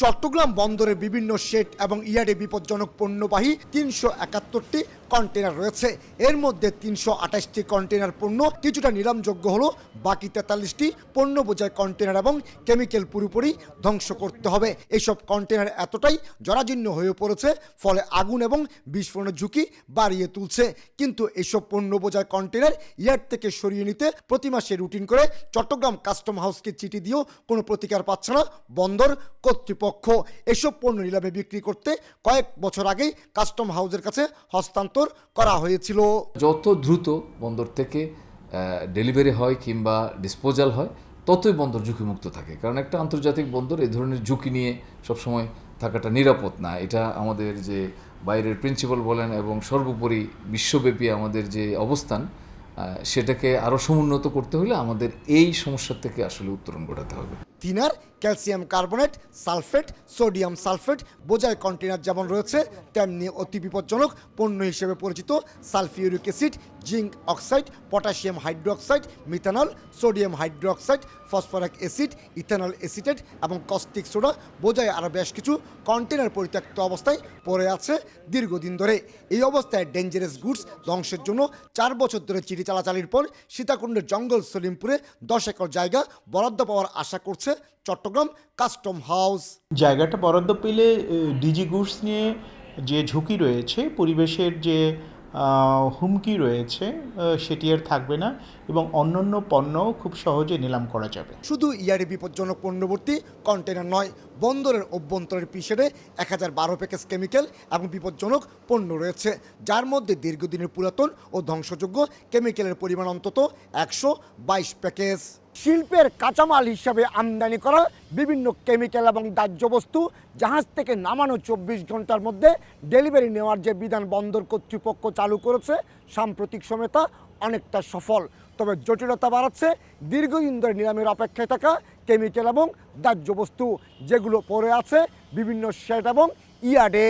চট্টগ্রাম বন্দরে বিভিন্ন শেড এবং ইয়ার্ডে বিপজ্জনক পণ্যবাহী ৩৭১টি কন্টেনার রয়েছে। এর মধ্যে ৩২৮টি কন্টেনার পণ্য কিছুটা নিলামযোগ্য হলো, বাকি ৪৩টি পণ্য বোঝাই কন্টেনার এবং কেমিক্যাল পুরোপুরি ধ্বংস করতে হবে। এইসব কন্টেনার এতটাই জরাজীর্ণ হয়ে পড়েছে, ফলে আগুন এবং বিস্ফোরণের ঝুঁকি বাড়িয়ে তুলছে। কিন্তু এইসব পণ্য বোঝাই কন্টেনার ইয়ার্ড থেকে সরিয়ে নিতে প্রতি মাসে রুটিন করে চট্টগ্রাম কাস্টম হাউসকে চিঠি দিয়েও কোনো প্রতিকার পাচ্ছে না বন্দর কর্তৃপক্ষ। এসব পণ্য নিলামে বিক্রি করতে কয়েক বছর আগেই কাস্টম হাউসের কাছে হস্তান্তর করা হয়েছিল। যত দ্রুত বন্দর থেকে ডেলিভারি হয় কিংবা ডিসপোজাল হয় ততই বন্দর ঝুঁকিমুক্ত থাকে, কারণ একটা আন্তর্জাতিক বন্দর এই ধরনের ঝুঁকি নিয়ে সবসময় থাকাটা নিরাপদ না। এটা আমাদের যে বাইরের প্রিন্সিপাল বলেন এবং সর্বোপরি বিশ্বব্যাপী আমাদের যে অবস্থান সেটাকে আরও সমুন্নত করতে হলে আমাদের এই সমস্যা থেকে আসলে উত্তরণ ঘটাতে হবে। Thinner, calcium carbonate, sulphate, sodium sulphate বোঝাই কন্টেনার যেমন রয়েছে, তেমনি অতি বিপজ্জনক পণ্য হিসেবে পরিচিত sulphuric acid, zinc oxide, potassium hydroxide, methanol, sodium hydroxide, phosphoric acid, ethanol acetate এবং কস্টিক সোডা বোঝাই আরও বেশ কিছু কন্টেনার পরিত্যক্ত অবস্থায় পড়ে আছে দীর্ঘদিন ধরে। এই অবস্থায় ডেঞ্জারাস গুডস ধ্বংসের জন্য 4 বছর ধরে চিঠি চালাচালির পর সীতাকুণ্ডের জঙ্গল সলিমপুরে 10 একর জায়গা বরাদ্দ পাওয়ার আশা করছে চট্টগ্রাম কাস্টম হাউস। জায়গাটা বরাদ্দ পেলে ডিজি গুডস নিয়ে যে ঝুঁকি রয়েছে, পরিবেশের যে হুমকি রয়েছে সেটি আর থাকবে না এবং অন্যান্য পণ্য খুব সহজে নিলাম করা যাবে। শুধু ইয়ার্ডে বিপজ্জনক পণ্যভর্তি কন্টেনার নয়, বন্দরের অভ্যন্তরের পিসেডে 1012 প্যাকেজ কেমিক্যাল এবং বিপজ্জনক পণ্য রয়েছে, যার মধ্যে দীর্ঘদিনের পুরাতন ও ধ্বংসযোগ্য কেমিক্যালের পরিমাণ অন্তত 122 প্যাকেজ। শিল্পের কাঁচামাল হিসাবে আমদানি করা বিভিন্ন কেমিক্যাল এবং দাহ্য বস্তু জাহাজ থেকে নামানো 24 ঘন্টার মধ্যে ডেলিভারি নেওয়ার যে বিধান বন্দর কর্তৃপক্ষ চালু করেছে, সাম্প্রতিক সময়ে তা অনেকটা সফল। তবে জটিলতা বাড়াচ্ছে দীর্ঘদিন ধরে নিলামের অপেক্ষায় থাকা কেমিক্যাল এবং দাহ্য বস্তু, যেগুলো পড়ে আছে বিভিন্ন শেড এবং ইয়ার্ডে।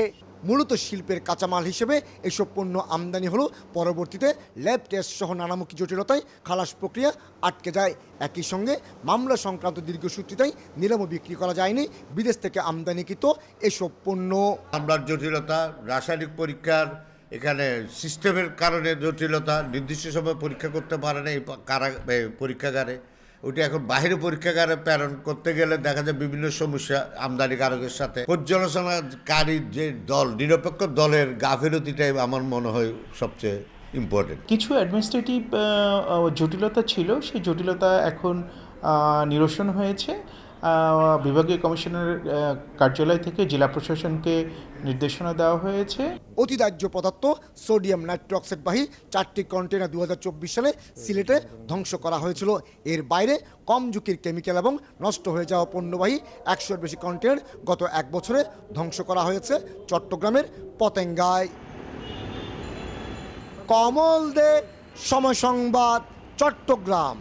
মূলত শিল্পের কাঁচামাল হিসেবে এসব পণ্য আমদানি হলো, পরবর্তীতে ল্যাব টেস্ট সহ নানামুখী জটিলতায় খালাস প্রক্রিয়া আটকে যায়। একই সঙ্গে মামলা সংক্রান্ত দীর্ঘসূত্রিতায় নিলামও বিক্রি করা যায়নি বিদেশ থেকে আমদানিকৃত এসব পণ্য। মামলার জটিলতা, রাসায়নিক পরীক্ষার এখানে সিস্টেমের কারণে জটিলতা, নির্দিষ্ট সময় পরীক্ষা করতে পারে না এই পরীক্ষাগারে, ওইটা এখন বাইরে পরীক্ষাগারে প্রেরণ করতে গেলে দেখা যায় বিভিন্ন সমস্যা আমদানিকারকের সাথে। পর্যালোচনাকারী যে দল, নিরপেক্ষ দলের গাফিলতিটাই আমার মনে হয় সবচেয়ে ইম্পর্টেন্ট। কিছু অ্যাডমিনিস্ট্রেটিভ জটিলতা ছিল, সেই জটিলতা এখন নিরসন হয়েছে। বিভাগীয় কমিশনার কার্যালয় থেকে জেলা প্রশাসনকে নির্দেশনা দেওয়া হয়েছে। অতিদাহ্য পদার্থ সোডিয়াম নাইট্রোক্সাইডবাহী 4টি কন্টেনার 2024 সালে সিলেটে ধ্বংস করা হয়েছিল। এর বাইরে কম ঝুঁকির কেমিক্যাল এবং নষ্ট হয়ে যাওয়া পণ্যবাহী 100-এর বেশি কন্টেনার গত 1 বছরে ধ্বংস করা হয়েছে চট্টগ্রামের পতেঙ্গায়। কমল দে, সময় সংবাদ, চট্টগ্রাম।